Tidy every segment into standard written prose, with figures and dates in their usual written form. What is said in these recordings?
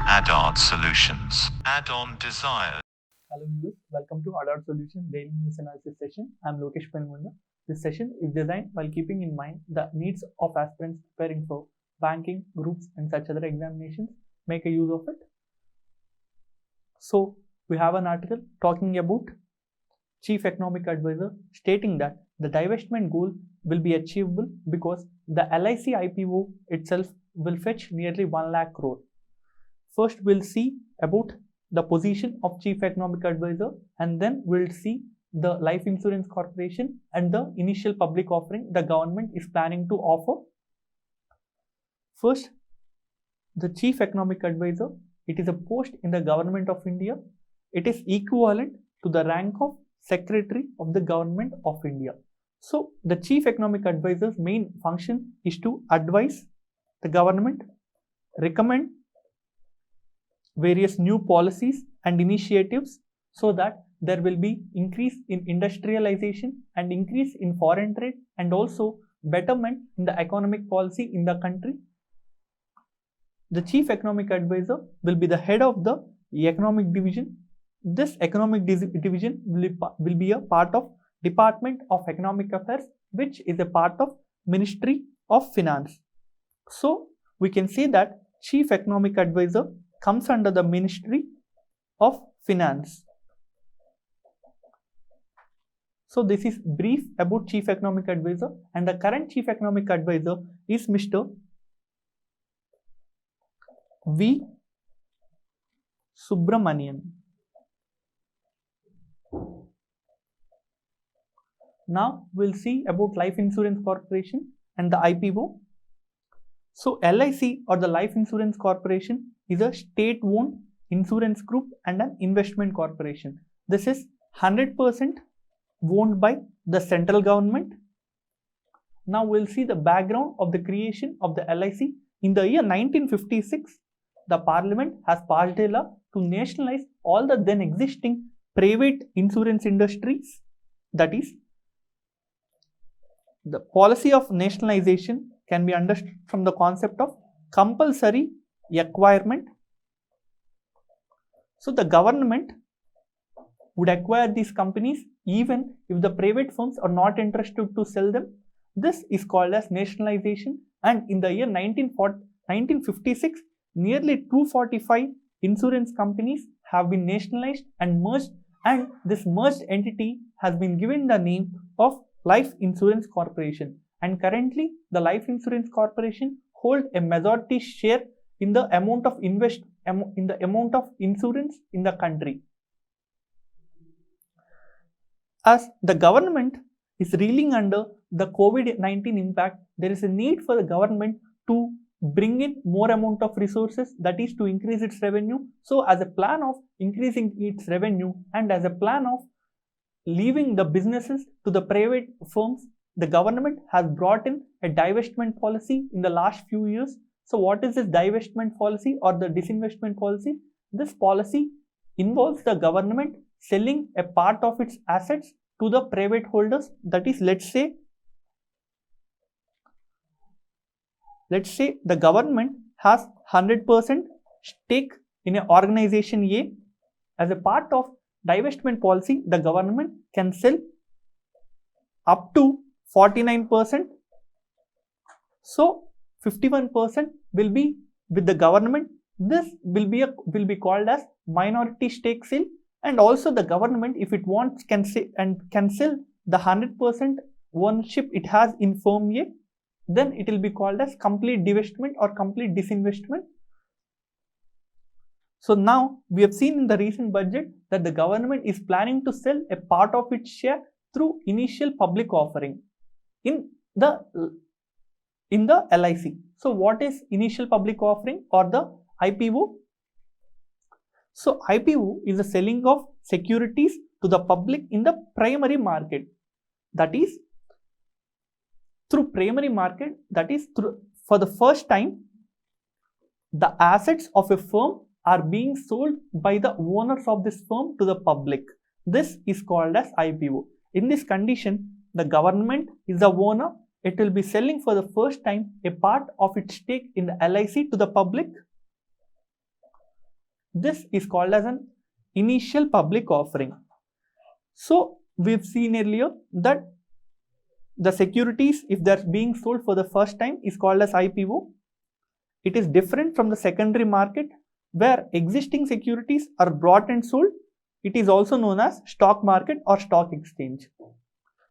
Add-on Solutions. Add-on Desire. Hello viewers, welcome to Adopt Solutions Daily News Analysis session. I am Lokesh Penmunda. This session is designed while keeping in mind the needs of aspirants preparing for banking, groups and such other examinations. Make a use of it. So we have an article talking about Chief Economic Advisor stating that the divestment goal will be achievable because the LIC IPO itself will fetch nearly 1 lakh crore. First we'll see about the position of Chief Economic Advisor, and then we'll see the Life Insurance Corporation and the initial public offering the government is planning to offer. First, the Chief Economic Advisor, it is a post in the Government of India. It is equivalent to the rank of Secretary of the Government of India. So, the Chief Economic Advisor's main function is to advise the government, recommend various new policies and initiatives so that there will be increase in industrialization and increase in foreign trade and also betterment in the economic policy in the country. The Chief Economic Advisor will be the head of the economic division. This economic division will be a part of Department of Economic Affairs, which is a part of Ministry of Finance. So we can say that Chief Economic Advisor comes under the Ministry of Finance. So this is brief about Chief Economic Advisor, and the current Chief Economic Advisor is Mr. V. Subramanian. Now we'll see about Life Insurance Corporation and the IPO. So LIC or the Life Insurance Corporation is a state-owned insurance group and an investment corporation. This is 100% owned by the central government. Now we'll see the background of the creation of the LIC. In the year 1956, the Parliament has passed a law to nationalize all the then existing private insurance industries. That is, the policy of nationalization can be understood from the concept of compulsory acquirement. So the government would acquire these companies even if the private firms are not interested to sell them. This is called as nationalization, and in the year 1956, nearly 245 insurance companies have been nationalized and merged, and this merged entity has been given the name of Life Insurance Corporation. And currently, the Life Insurance Corporation holds a majority share in the amount of insurance in the country. As the government is reeling under the COVID-19 impact, there is a need for the government to bring in more amount of resources, that is to increase its revenue. So as a plan of increasing its revenue and as a plan of leaving the businesses to the private firms, the government has brought in a divestment policy in the last few years. So what is this divestment policy or the disinvestment policy? This policy involves the government selling a part of its assets to the private holders. That is, let's say the government has 100% stake in an organization A. As a part of divestment policy, the government can sell up to 49%. So 51% will be with the government. This will be called as minority stake sale, and also the government, if it wants, can sell the 100% ownership it has in firm A. Then it will be called as complete divestment or complete disinvestment. So now we have seen in the recent budget that the government is planning to sell a part of its share through initial public offering in the LIC. So what is initial public offering or the IPO? So IPO is the selling of securities to the public in the primary market. That is, through primary market, that is, for the first time, the assets of a firm are being sold by the owners of this firm to the public. This is called as IPO. In this condition, the government is the owner it will be selling for the first time a part of its stake in the LIC to the public. This is called as an initial public offering. So we've seen earlier that the securities, if they're being sold for the first time, is called as IPO. It is different from the secondary market where existing securities are bought and sold. It is also known as stock market or stock exchange.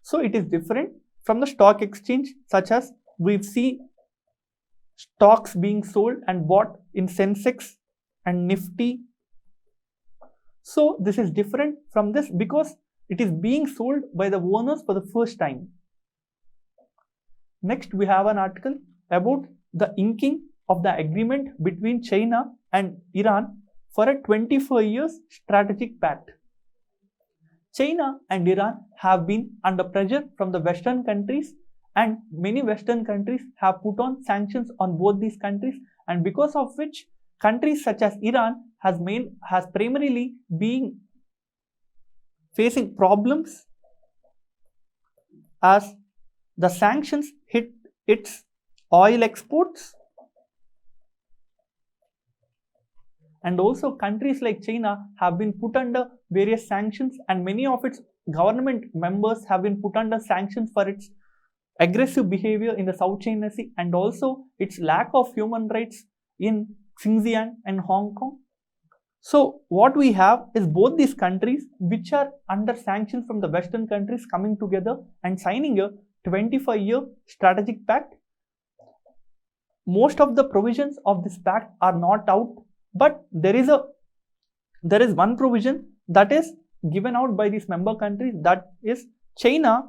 So it is different from the stock exchange, such as we see stocks being sold and bought in Sensex and Nifty. So this is different from this because it is being sold by the owners for the first time. Next, we have an article about the inking of the agreement between China and Iran for a 24 years strategic pact. China and Iran have been under pressure from the Western countries, and many Western countries have put on sanctions on both these countries, and because of which countries such as Iran has primarily been facing problems as the sanctions hit its oil exports, and also countries like China have been put under various sanctions, and many of its government members have been put under sanctions for its aggressive behavior in the South China Sea and also its lack of human rights in Xinjiang and Hong Kong. So what we have is both these countries which are under sanctions from the Western countries coming together and signing a 25-year strategic pact. Most of the provisions of this pact are not out, but there is one provision that is given out by these member countries, that is China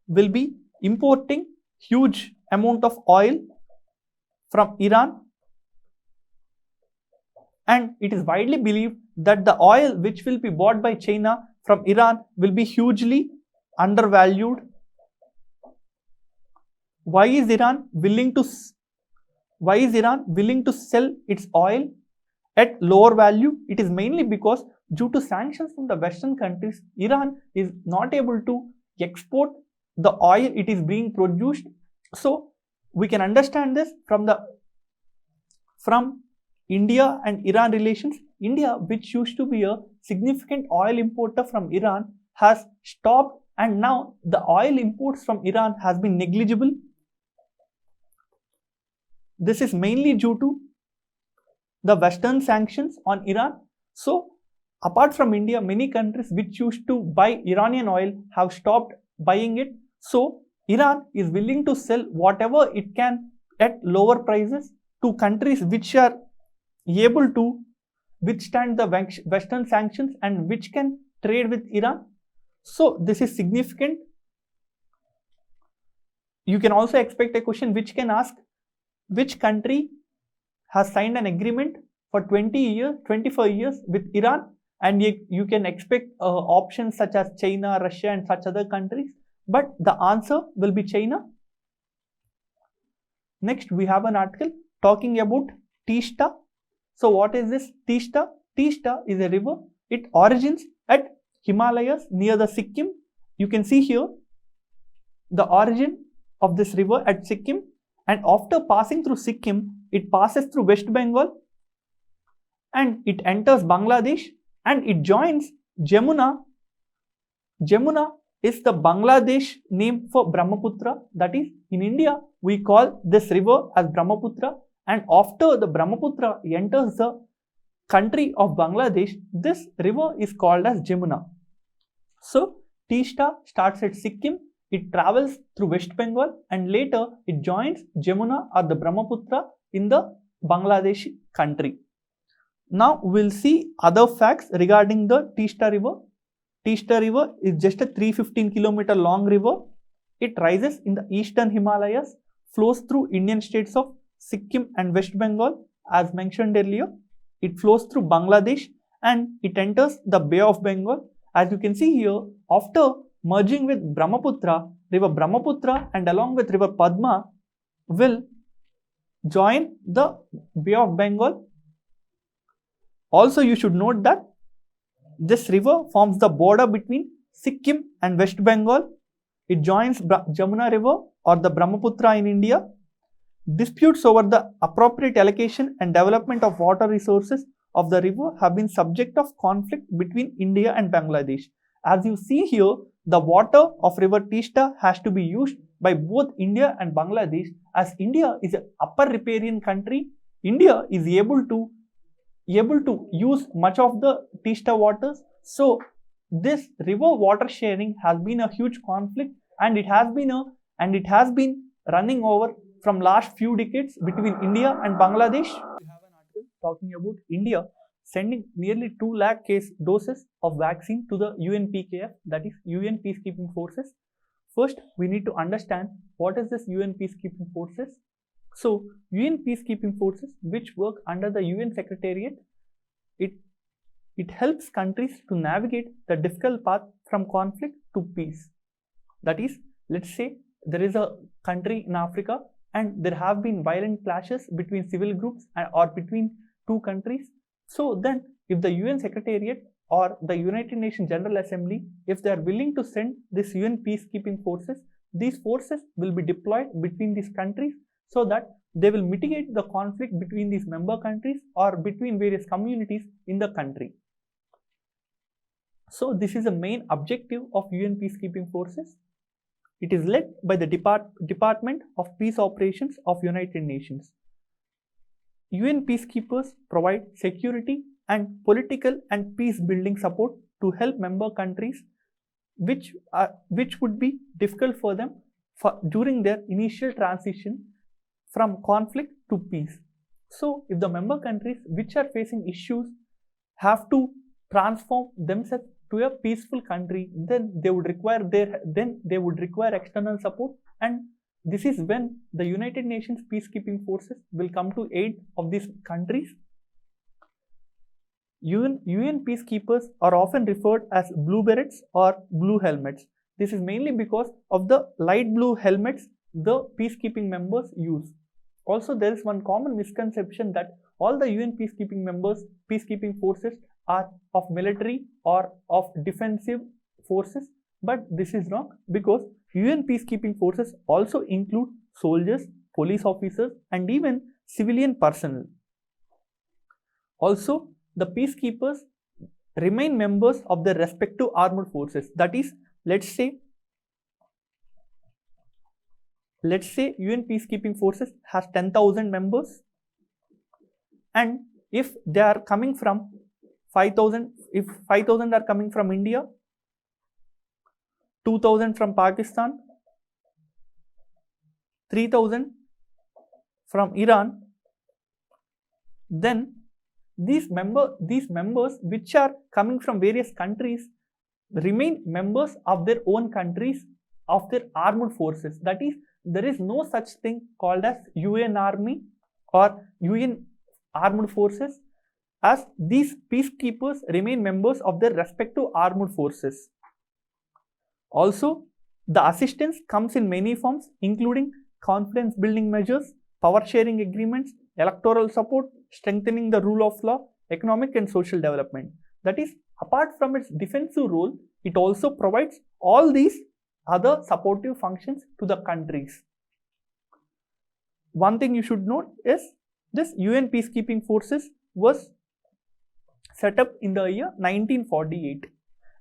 will be importing huge amount of oil from Iran, and it is widely believed that the oil which will be bought by China from Iran will be hugely undervalued. Why is Iran willing to sell its oil at lower value? It is mainly because due to sanctions from the Western countries, Iran is not able to export the oil it is being produced. So we can understand this from India and Iran relations. India, which used to be a significant oil importer from Iran, has stopped, and now the oil imports from Iran has been negligible. This is mainly due to the Western sanctions on Iran. So apart from India, many countries which used to buy Iranian oil have stopped buying it. So Iran is willing to sell whatever it can at lower prices to countries which are able to withstand the Western sanctions and which can trade with Iran. So this is significant. You can also expect a question which can ask, which country has signed an agreement for 24 years with Iran, and you can expect options such as China, Russia and such other countries, but the answer will be China. Next, we have an article talking about Teesta. So what is this Teesta? Teesta is a river. It origins at Himalayas near the Sikkim. You can see here the origin of this river at Sikkim, and after passing through Sikkim, it passes through West Bengal and it enters Bangladesh and it joins Jamuna. Jamuna is the Bangladesh name for Brahmaputra. That is, in India, we call this river as Brahmaputra, and after the Brahmaputra enters the country of Bangladesh, this river is called as Jamuna. So Teesta starts at Sikkim, it travels through West Bengal and later it joins Jamuna or the Brahmaputra in the Bangladesh country. Now we'll see other facts regarding the Teesta river. Teesta river is just a 315-kilometer long river. It rises in the eastern Himalayas, flows through Indian states of Sikkim and West Bengal. As mentioned earlier, it flows through Bangladesh and it enters the Bay of Bengal. As you can see here, after merging with Brahmaputra, river Brahmaputra and along with river Padma will join the Bay of Bengal. Also, you should note that this river forms the border between Sikkim and West Bengal. It joins Jamuna river or the Brahmaputra in India. Disputes over the appropriate allocation and development of water resources of the river have been subject of conflict between India and Bangladesh. As you see here, the water of river Teesta has to be used by both India and Bangladesh. As India is an upper riparian country, India is able to use much of the Teesta waters. So this river water sharing has been a huge conflict, and it has been running over from last few decades between India and Bangladesh. We have an article talking about India sending nearly 2 lakh doses of vaccine to the UNPKF, that is UN Peacekeeping Forces. First, we need to understand what is this UN Peacekeeping Forces. So, UN Peacekeeping Forces, which work under the UN Secretariat, it helps countries to navigate the difficult path from conflict to peace. That is, let's say there is a country in Africa and there have been violent clashes between civil groups or between two countries. So then if the UN Secretariat or the United Nations General Assembly, if they are willing to send this UN peacekeeping forces, these forces will be deployed between these countries so that they will mitigate the conflict between these member countries or between various communities in the country. So this is the main objective of UN peacekeeping forces. It is led by the Department of Peace Operations of United Nations. UN peacekeepers provide security and political and peace building support to help member countries which would be difficult for them during their initial transition from conflict to peace. So if the member countries which are facing issues have to transform themselves to a peaceful country, then they would require external support, and this is when the United Nations peacekeeping forces will come to aid of these countries. UN peacekeepers are often referred as blue berets or blue helmets. This is mainly because of the light blue helmets the peacekeeping members use. Also, there is one common misconception that all the UN peacekeeping forces are of military or of defensive forces, but this is wrong, because UN peacekeeping forces also include soldiers, police officers, and even civilian personnel. Also, the peacekeepers remain members of their respective armed forces. That is, let's say UN peacekeeping forces has 10,000 members, and if they are coming from 5,000, if 5,000 are coming from India, 2,000 from Pakistan, 3,000 from Iran, then these members which are coming from various countries remain members of their own countries, of their armed forces. That is, there is no such thing called as UN Army or UN Armed Forces, as these peacekeepers remain members of their respective armed forces. Also, the assistance comes in many forms, including confidence building measures, power sharing agreements, electoral support, strengthening the rule of law, economic and social development. That is, apart from its defensive role, it also provides all these other supportive functions to the countries. One thing you should note is this UN peacekeeping forces was set up in the year 1948,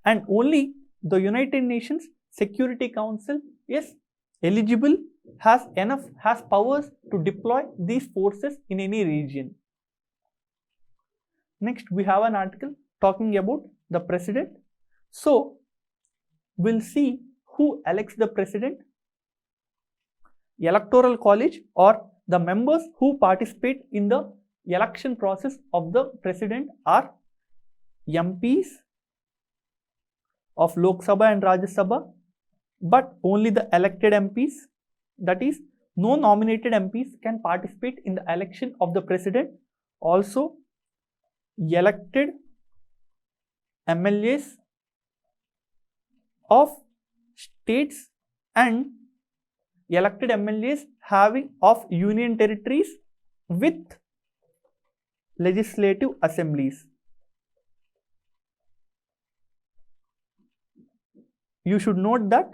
and only the United Nations Security Council is eligible, has powers to deploy these forces in any region. Next, we have an article talking about the president. So, we'll see who elects the president. Electoral college, or the members who participate in the election process of the president, are MPs of Lok Sabha and Rajya Sabha, but only the elected MPs. That is, no nominated MPs can participate in the election of the president. Also, elected MLAs of states and elected MLAs of union territories with legislative assemblies. You should note that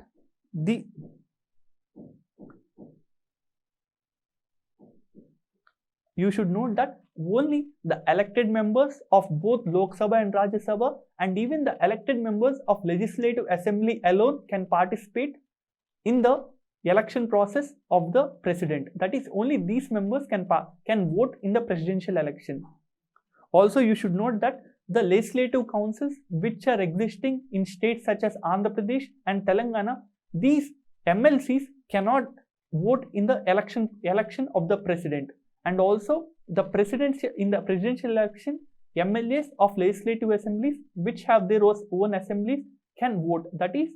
you should note that only the elected members of both Lok Sabha and Rajya Sabha and even the elected members of Legislative Assembly alone can participate in the election process of the president. That is, only these members can vote in the presidential election. Also, you should note that the legislative councils which are existing in states such as Andhra Pradesh and Telangana, these MLCs cannot vote in the election of the president. And also the in the presidential election, MLAs of legislative assemblies which have their own assemblies can vote. That is,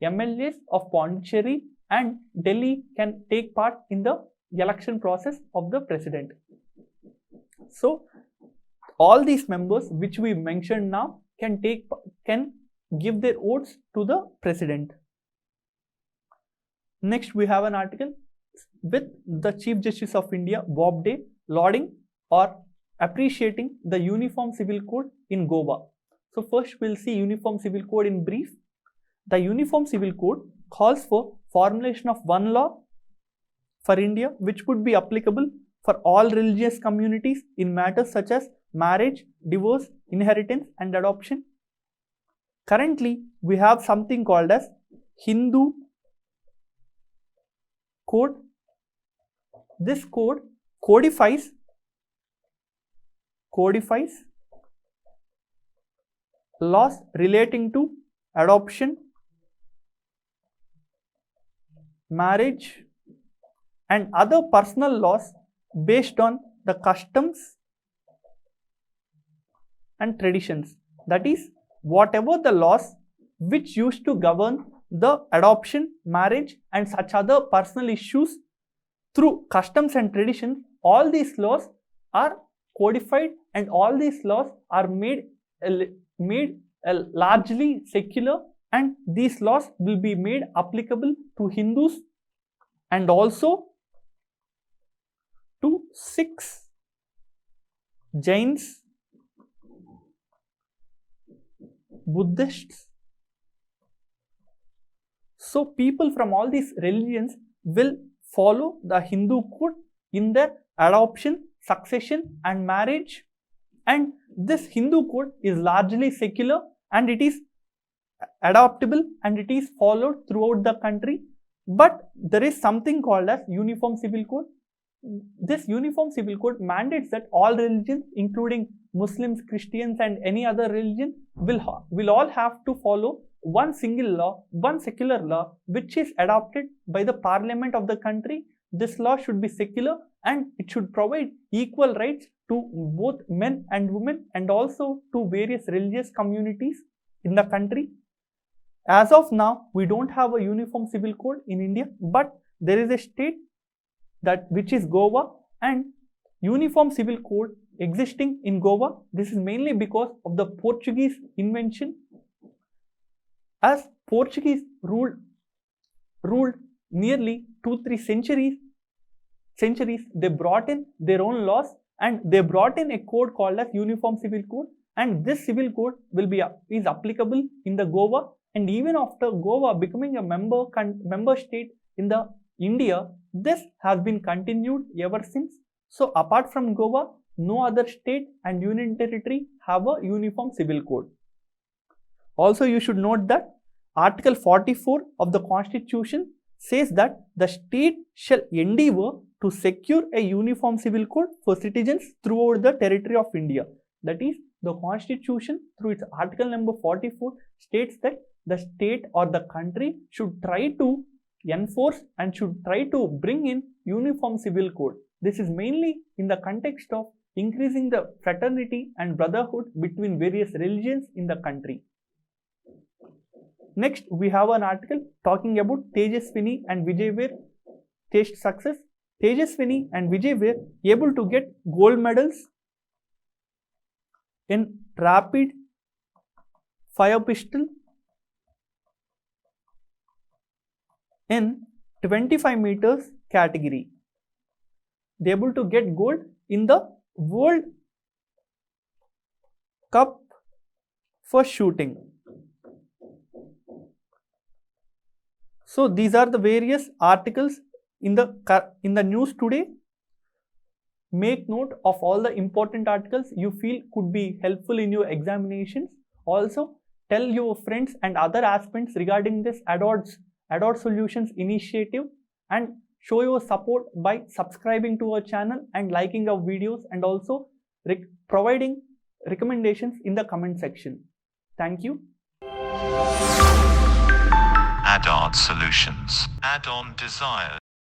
MLAs of Pondicherry and Delhi can take part in the election process of the president. So all these members which we mentioned now can give their votes to the president. Next, we have an article with the Chief Justice of India, Bobde, lauding or appreciating the Uniform Civil Code in Goa. So first we'll see Uniform Civil Code in brief. The Uniform Civil Code calls for formulation of one law for India which would be applicable for all religious communities in matters such as marriage, divorce, inheritance and adoption. Currently, we have something called as Hindu Code. This code codifies laws relating to adoption, marriage and other personal laws based on the customs and traditions. That is, whatever the laws which used to govern the adoption, marriage and such other personal issues through customs and traditions, all these laws are codified and all these laws are made largely secular, and these laws will be made applicable to Hindus and also to Sikhs, Jains, Buddhists. So people from all these religions will follow the Hindu code in their adoption, succession and marriage, and this Hindu code is largely secular and it is adoptable and it is followed throughout the country. But there is something called as Uniform Civil Code. This Uniform Civil Code mandates that all religions, including Muslims, Christians and any other religion, will all have to follow one single law, one secular law which is adopted by the parliament of the country. This law should be secular and it should provide equal rights to both men and women and also to various religious communities in the country. As of now, we don't have a Uniform Civil Code in India, but there is a state which is Goa, and Uniform Civil Code existing in Goa. This is mainly because of the Portuguese invention. As Portuguese ruled nearly 2-3 centuries, they brought in their own laws and they brought in a code called as Uniform Civil Code, and this civil code is applicable in the Goa. And even after Goa becoming a member state in the India, this has been continued ever since. So apart from Goa, no other state and union territory have a Uniform Civil Code. Also, you should note that Article 44 of the Constitution says that the state shall endeavour to secure a uniform civil code for citizens throughout the territory of India. That is, the Constitution through its Article number 44 states that the state or the country should try to enforce and should try to bring in uniform civil code. This is mainly in the context of increasing the fraternity and brotherhood between various religions in the country. Next, we have an article talking about Tejaswini and Vijay were taste success. Tejaswini and Vijay were able to get gold medals in rapid fire pistol in 25 meters category. They able to get gold in the World Cup for shooting. So these are the various articles in the news today. Make note of all the important articles you feel could be helpful in your examinations. Also, tell your friends and other aspirants regarding this ADOT Solutions initiative, and show your support by subscribing to our channel and liking our videos, and also providing recommendations in the comment section. Thank you. ADOT Solutions. Add-on Desires.